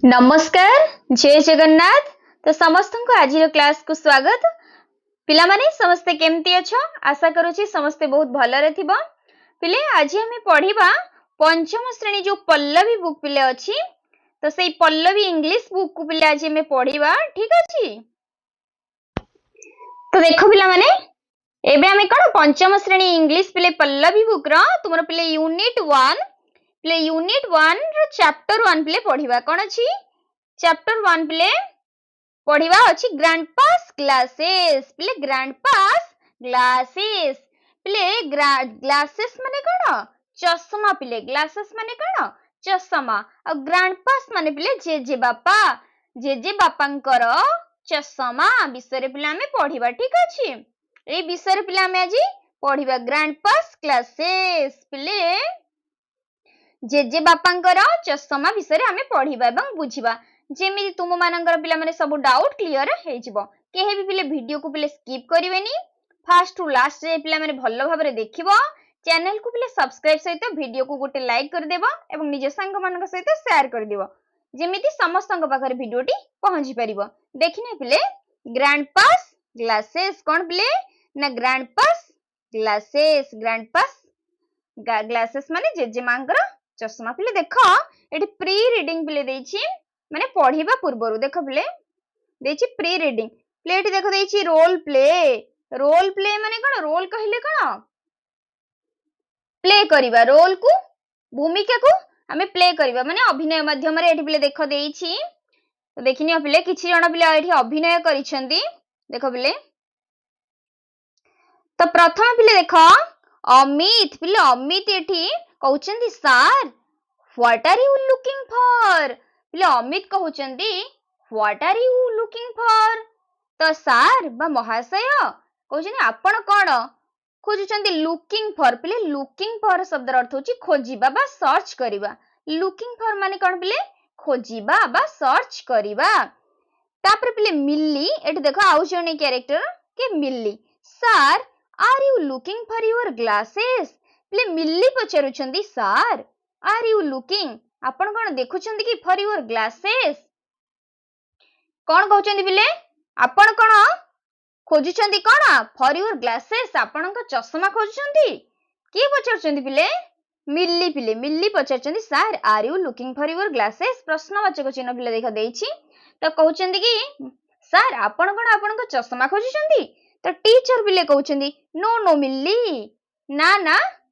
नमस्कार जय जगन्नाथ। तो समस्त को आज क्लास को स्वागत। पिला माने समस्ते केमती अच्छो? आशा करूची समस्ते बहुत भलरे थिबो। पिले आज हमें पढ़िबा पंचम श्रेणी जो पल्लवी बुक पिले अछि, तो सेई पल्लवी इंग्लिश बुक को पिले आज हमें पढ़िबा, ठीक अछि? तो देखो पिला माने एबे हमें कोन पंचम श्रेणी इंग्लिश पिले पल्लवी बुक रो तुमरो पिले यूनिट 1 रो चैप्टर 1 पिले पढ़िबा। कोन अछि? चैप्टर 1 पिले पढ़िबा अछि ग्रैंडपास ग्लासेस। पिले ग्रैंडपास ग्लासेस पिले ग्लासेस माने कोन? चश्मा। पिले ग्लासेस माने कोन? चश्मा। आ ग्रैंडपास माने पिले जेजे बापांकर चश्मा विषय पिले हमें पढ़िबा, ठीक अछि? ए विषय पिले हमें आज पढ़िबा ग्रैंडपास ग्लासेस पिले जेजे बापांकर चश्मा विषय हमें पढ़िबा एवं बुझिबा। जेमिति तुम मानकर पिला माने सब डाउट क्लियर हे जिवो। केहे भी पिले वीडियो को पिले स्किप करिवेनी, फर्स्ट टू लास्ट रे पिला माने भलो भाबरे देखिबो। चैनल को पिले सब्सक्राइब सहित वीडियो को गोटे लाइक कर देबो एवं निज संग मानक सहित शेयर कर देबो, जेमिति समस्तक पाखरे वीडियोटी पहुंची परिबो। देखिने पिले ग्रैंडपास ग्लासेस कोन पिले ना ग्रैंडपास ग्लासेस माने जेजे मांकर चश्मा। पिले देखो एठी प्री रीडिंग पिले देछि माने पढ़िबा पूर्वरु देखो पिले देछि प्री रीडिंग। प्ले एठी देखो देछि रोल प्ले माने कोन? रोल कहिले कोन? प्ले करिबा। रोल को भूमिका को हमें प्ले करिबा माने अभिनय माध्यम रे एठी पिले देखो देछि। तो देखिनियो पिले किछि जण पिले एठी अभिनय करिसेंती देखो पिले। तो प्रथम पिले देखो अमित पिले अमित एठी कहउचंती sir what are you looking for? पिले अमित कहउचंती what are you looking for? तो सर बा महाशय कहउचंती आपण कोन खोजुचंती? Looking for. पिले लुकिंग फॉर शब्द अर्थ होची खोजिबा बा सर्च करिबा। लुकिंग फॉर माने कोन पिले? खोजिबा बा सर्च करिबा। तापर पिले मिल्ली एठी देखो आउ जने कैरेक्टर के Millie. Sir are you looking for your glasses? पिले मिल्ली पचारुचंती सर आर यू लुकिंग आपण कोन देखुचंती कि फॉर योर ग्लासेस? कोन कहउचंती पिले? आपण कोन खोजुचंती कोन? फॉर योर ग्लासेस आपण को चश्मा खोजुचंती। के पचारुचंती पिले? मिल्ली। पिले मिल्ली पचारुचंती sir are you looking for your glasses? प्रश्नवाचक चिन्ह पिले देखा देछि। तो कहउचंती कि सर आपण कोन आपण को चश्मा खोजुचंती? तो टीचर पिले कहउचंती नो मिल्ली ना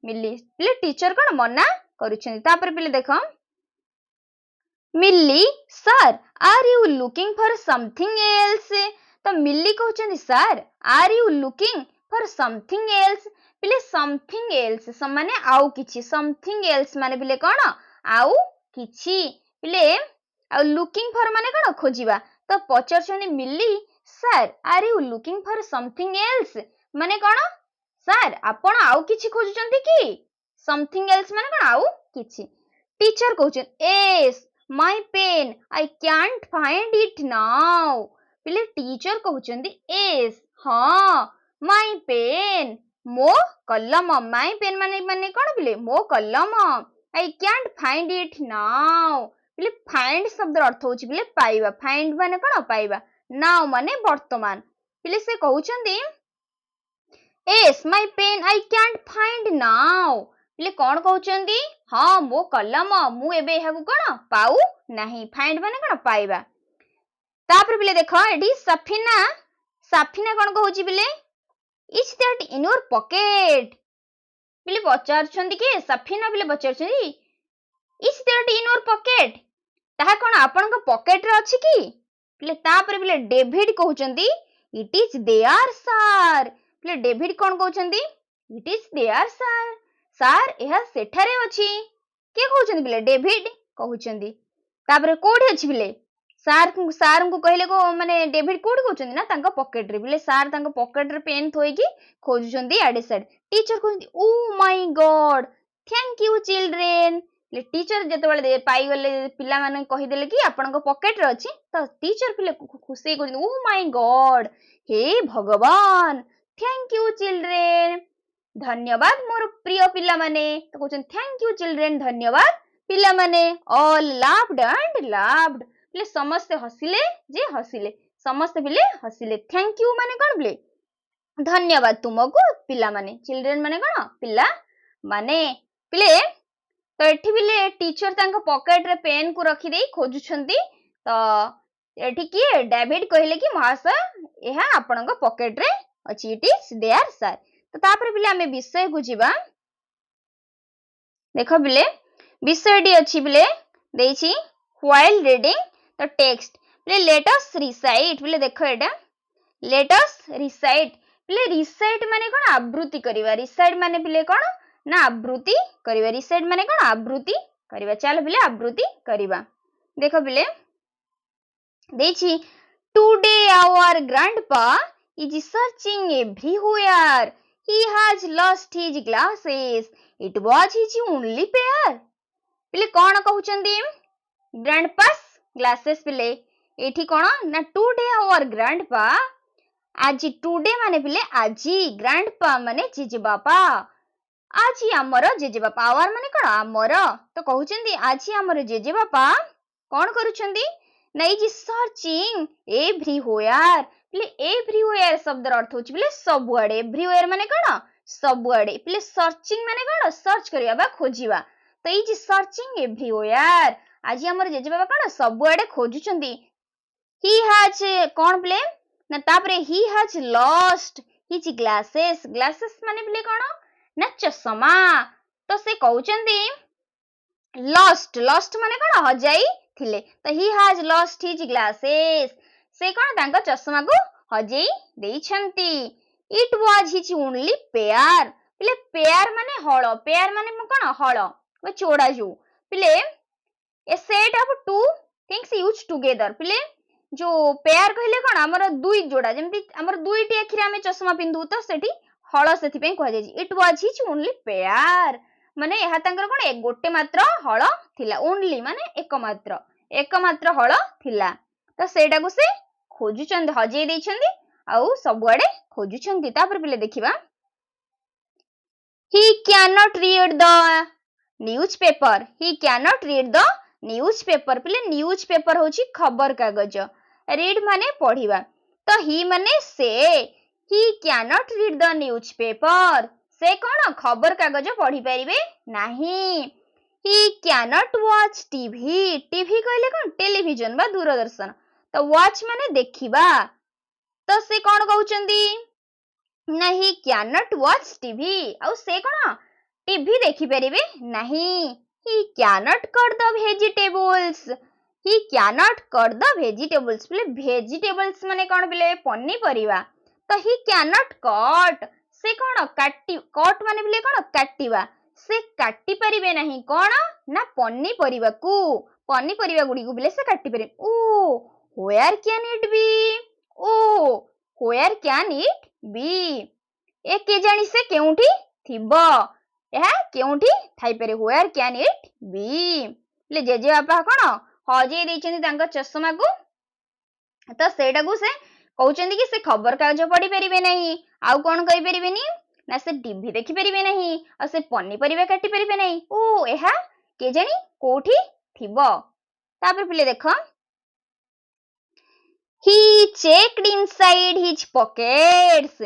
मिल्ली। पिले टीचर कोन मना करूचंती। तापर पिले देखो Millie sir are you looking for something else? तो मिल्ली कहउचंती sir are you looking for something else? पिले समथिंग एल्स माने आउ किछि। समथिंग एल्स माने पिले कोन? आउ किछि। पिले आ लुकिंग फॉर माने कोन? खोजिबा। तो पचारचंती Millie sir are you looking for something else माने कोन? सर आपण आउ किछि खोजुचंती कि? समथिंग एल्स माने कोन? आउ किछि। टीचर कहउचन yes my pen I can't find it now. पिले टीचर कहउचंती एस हां माय पेन मो कलम। माय पेन माने कोन पिले? मो कलम। I can't find it now. पिले फाइंड शब्द अर्थ होची पिले पाइबा। फाइंड माने कोन? पाइबा। नाउ माने वर्तमान। पिले से कहउचंती yes my pen I can't find now. पिले कोन कहउचंती? हां मो कलम मु एबे एहाकु कोन पाउ नाही। फाइंड माने कोन? पाइबा। तापर पिले देखो एडी सफिना कोन कहउची पिले? Is that in your pocket? पिले पचारछंती कि सफिना पिले पचारछंती is that in your pocket? ताहा कोन आपण को पॉकेट रे अछि कि? पिले तापर पिले डेविड कहउचंती इट इज देयर सर। पिले डेविड कोन कहउचंती? It is there sir. Sir एहा सेठारे अछि। के कहउचंती पिले? डेविड कहउचंती। तापर कोठी अछि पिले? सर को कहले को माने डेविड कोठी कहउचंती ना तांका पॉकेट रे। पिले सर तांका पॉकेट रे पेन थोई कि खोजुचंती आडे साइड। टीचर कहउचंती oh my god thank you children. ले टीचर जतबेले पाई गले पिला माने कहि देले कि आपण को पॉकेट रे अछि, तो टीचर पिले खुशी कहउचंती ओ माय गॉड हे भगवान थैंक यू चिल्ड्रेन। धन्यवाद मोर प्रिय पिला माने। तो कहउचंती थैंक यू चिल्ड्रेन धन्यवाद पिला माने। All laughed and laughed. पिले समस्ते हसिले जे हसिले समस्ते पिले हसिले थैंक यू माने कोन पिले धन्यवाद तुमको पिला माने चिल्ड्रन माने कोन पिला माने पिले तो एठी पिले टीचर तांको पॉकेट रे पेन को रखी देई खोजुछंती तो एठी किए डेविड कहले कि महाशय एहा आपनको पॉकेट रे अछि इट इज देयर सर तो तापर पिले हमें विषय को जीवा देखो पिले विषयटी अछि पिले देछि व्हाइल रीडिंग द टेक्स्ट पिले लेट अस रिसाइट पिले देखो एटा लेट अस रिसाइट पिले रिसाइट माने कोन आवृत्ति करिवा रिसाइट माने पिले कोन ना आवृत्ति करिवा रिसाइट माने कोन आवृत्ति करिवा चलो पिले आवृत्ति करिवा देखो पिले देछि today our grandpa is searching everywhere. He has lost his glasses. It was his only pair. पिले कौन कहउचंदी ग्रैंडपास ग्लासेस पिले एठी कोन ना टुडे आवर ग्रैंडपा आज टुडे माने पिले आजी ग्रैंडपा माने जीजे बापा आजी हमर जीजे बापा आवर माने कोन हमर तो कहउचंदी आजी हमर जीजे बापा कौन करूचंदी नहीं जी सर्चिंग एवरीवेयर पिले एवरीवेयर शब्द अर्थ होची पिले सबुआडे एवरीवेयर माने कोन सबुआडे पिले सर्चिंग माने कोन सर्च करिया बा खोजिबा तो ई जी सर्चिंग एवरीवेयर आज हमर JJ Baba cone सबुआडे खोजुचंदी he has कोन पिले ना तापरे ही has lost his glasses glasses माने पिले कोन ना चश्मा तो से कहउचंदी लॉस्ट लॉस्ट माने कोन हजाई थिले तो he has lost his glasses से कोन तांको चश्मा को हजेई देइछंती it was his only pair पिले पेयर माने कोन हळ वे चोड़ा जो पिले a set of two things use together पिले जो पेयर कहले कोन हमर दुई जोड़ा जेमति हमर दुईटी आखिरे हमें चश्मा पिंदु तो सेठी हळ सेथि पे कहै जाय it was his only pair माने एहा तांकर कोन एक गोटे मात्र हळ थिला ओनली माने एकमात्र हळ थिला तो सेटा को से खोजुचंदी हजेई दैछंदी आउ सबुआडे खोजुचंदी तापर पिले देखिबा he cannot read the newspaper पिले न्यूज़पेपर होची खबर कागज रीड माने पढ़िबा तो ही माने से he cannot read the newspaper से कोन खबर कागज पढ़ी परिबे नाही he cannot watch टीवी कहले कोन टेलीविजन बा दूरदर्शन तो watch माने देखिबा तो से कोन कहउचंदी नहीं cannot watch टीवी आउ से कोन टीवी देखि परिबे नहीं he cannot cut the vegetables पिले vegetables माने कोन पिले पन्नी परिबा तो he cannot cut से कोन कट माने पिले कोन काटिबा से काटी परिबे नहीं कोन ना पन्नी परिबा गुडी को पिले से काटी परिबे where can it be ए के जानी से केउठी थिबो एहा केउठी थाई परे where can it be ले जेजे बापा कोन हजे दैछनी तांका चश्मा को तो सेटा को से कहउचंदी कि से खबर कागज पढ़ी परिबे नहीं आउ कोन कहि परिबेनी ना से टीवी देखि परिबे नहीं आ से पन्नी परिबे काटी परिबे नहीं एहा के जानी कोठी थिबो तापर पिले देखो he checked inside his pockets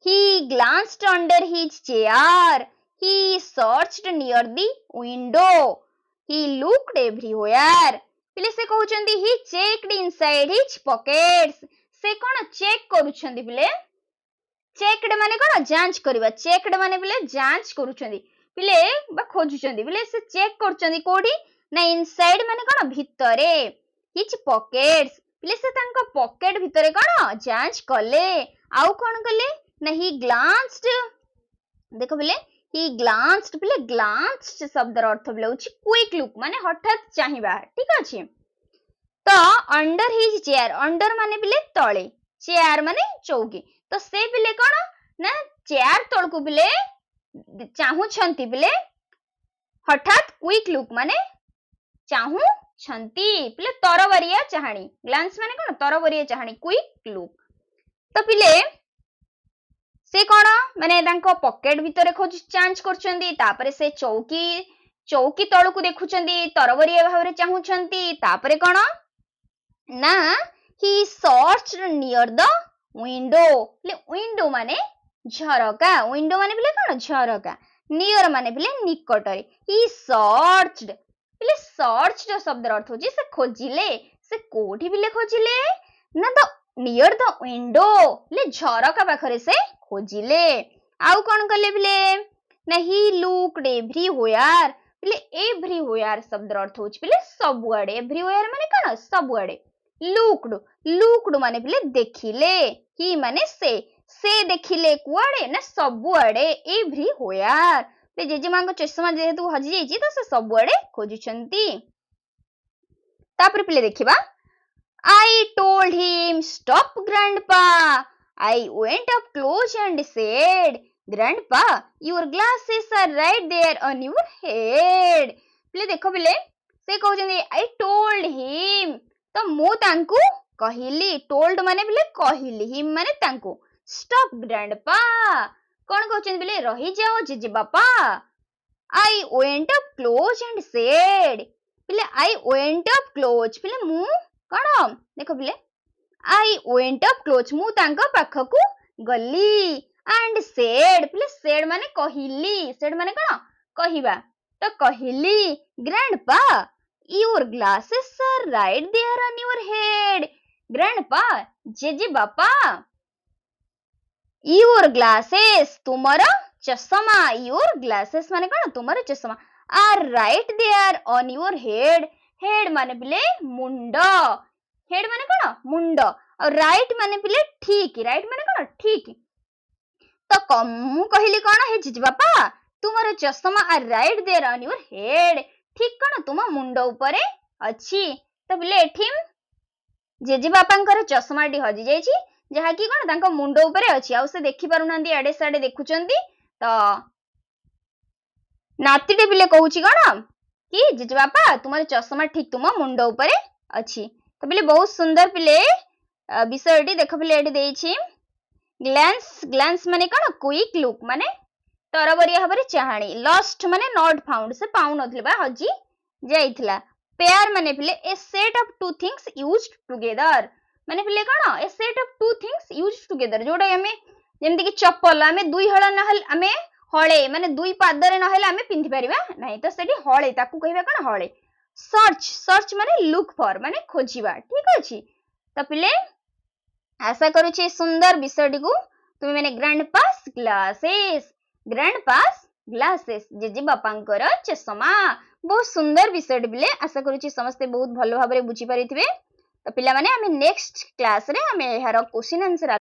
he glanced under his chair he searched near the window he looked everywhere पिले से कहउचंदी he checked inside his pockets से कोन चेक करूछंदी पिले चेक्ड माने कोन जांच करबा चेक्ड माने पिले जांच करूछंदी पिले बा खोजुछंदी पिले से चेक करछंदी कोठी ना इनसाइड माने कोन भितरे हिच पॉकेट्स पिले से तांको पॉकेट भितरे कोन जांच कले आउ कोन कले ना ही ग्लांस्ड देखो पिले ही ग्लांस्ड पिले ग्लांस्ड शब्द अर्थ पिले होची क्विक लुक माने हठात चाहिबा ठीक अछि तो अंडर हिज चेयर अंडर माने पिले तळे चेयर माने चौकी तो से पिले कोन ना चेयर तळ को पिले चाहू छंती पिले हठात क्विक लुक माने चाहू छंती पिले तरवरिया चाहणी ग्लांस माने कोन तरवरिया चाहणी क्विक लुक तो पिले से कोन माने तांको पॉकेट भितरे खोज जांच करछंदी तापरे से चौकी तळ को देखुछंदी तरवरिया भाबरे चाहू छंती तापरे कोन ना he searched near the window window माने झरका window माने बिले कौन झरका near माने बिले निकटरे he searched बिले searched शब्द अर्थ होची से खोजिले से कोठी बिले खोजिले ना the near the window ले झरका पाखरे से खोजिले आउ कौन कले बिले ना he looked everywhere बिले everywhere शब्द अर्थ होची बिले सबुआडे everywhere माने कौन सबुआडे looked माने बिले देखिले ही माने से देखिले कुआडे ना सबुआडे everywhere पे जेजेमा को चश्मा जेहेतु हजि जाइछि तो से सबुआडे खोजुछंती तापर पिले देखिबा I told him stop grandpa I went up close and said grandpa your glasses are right there on your head पिले देखो पिले से कहउछंती I told him तो मु तांकू कहिली टोल्ड माने बिले कहिली हिम माने तांकू स्टॉप ग्रैंडपा कोन कहउछन बिले रही जाओ जीजी बापा I went up close and said बिले आई वेंट अप क्लोज बिले मु कोन देखो बिले आई वेंट अप क्लोज मु तांका पाखकू गली एंड सेड बिले सेड माने कहिली सेड माने कोन कहिबा तो कहिली grandpa Your glasses are right there on your head. Grandpa, जेजे बापा. Your glasses, तुम्हारा चश्मा. Your glasses माने कौन? तुम्हारा चश्मा. Are right there on your head. Head माने बिले मुंडा. Head माने कौन? मुंडा. और right माने बिले ठीक. Right माने कौन? ठीक. तो कमु कहिली कौन है जेजे बापा? तुम्हारा चश्मा are right there on your head. ठीक कौन तुम मुंड उपरे अच्छी तो बिले एठी जेजे बापांकर चश्माटी हजि जाइछि जहा कि कोन तांको मुंड उपरे अछि आ से देखि पारु नांदी आडे साडे देखुचंती तो नातीटे बिले कहूछि कोन कि जेजे बापा तुमर चश्मा ठीक तुम मुंड उपरे अछि तो बिले बहुत सुंदर बिले विषयटी देखो बिले एठी देइछि ग्लांस माने कोन क्विक लुक माने तरबरिया हबरे चाहाणी लॉस्ट माने नॉट फाउंड से पाउ नथले बा हजी जाइथिला पेयर माने पिले a set of two things used together माने पिले कोन a set of two things used together जोडा हमें जेमति कि चप्पल हमें दुई हळ नहल हमें हळे माने दुई पादरे नहले हमें पिंधि परिबा नाही तो सेठी हळे ताकू कहिबा कोन हळे सर्च माने लुक फॉर माने खोजिबा ठीक अछि तो पिले आशा करू छी सुंदर विषयटी को तुम माने ग्रैंडपास ग्लासेस जेजे बापांकर चश्मा बहुत सुंदर विषय बिले आशा करू समस्ते बहुत भलो भाबरे बुझी पारिथिबे तो पिला माने हमें नेक्स्ट क्लास रे हमें एहार क्वेश्चन आंसर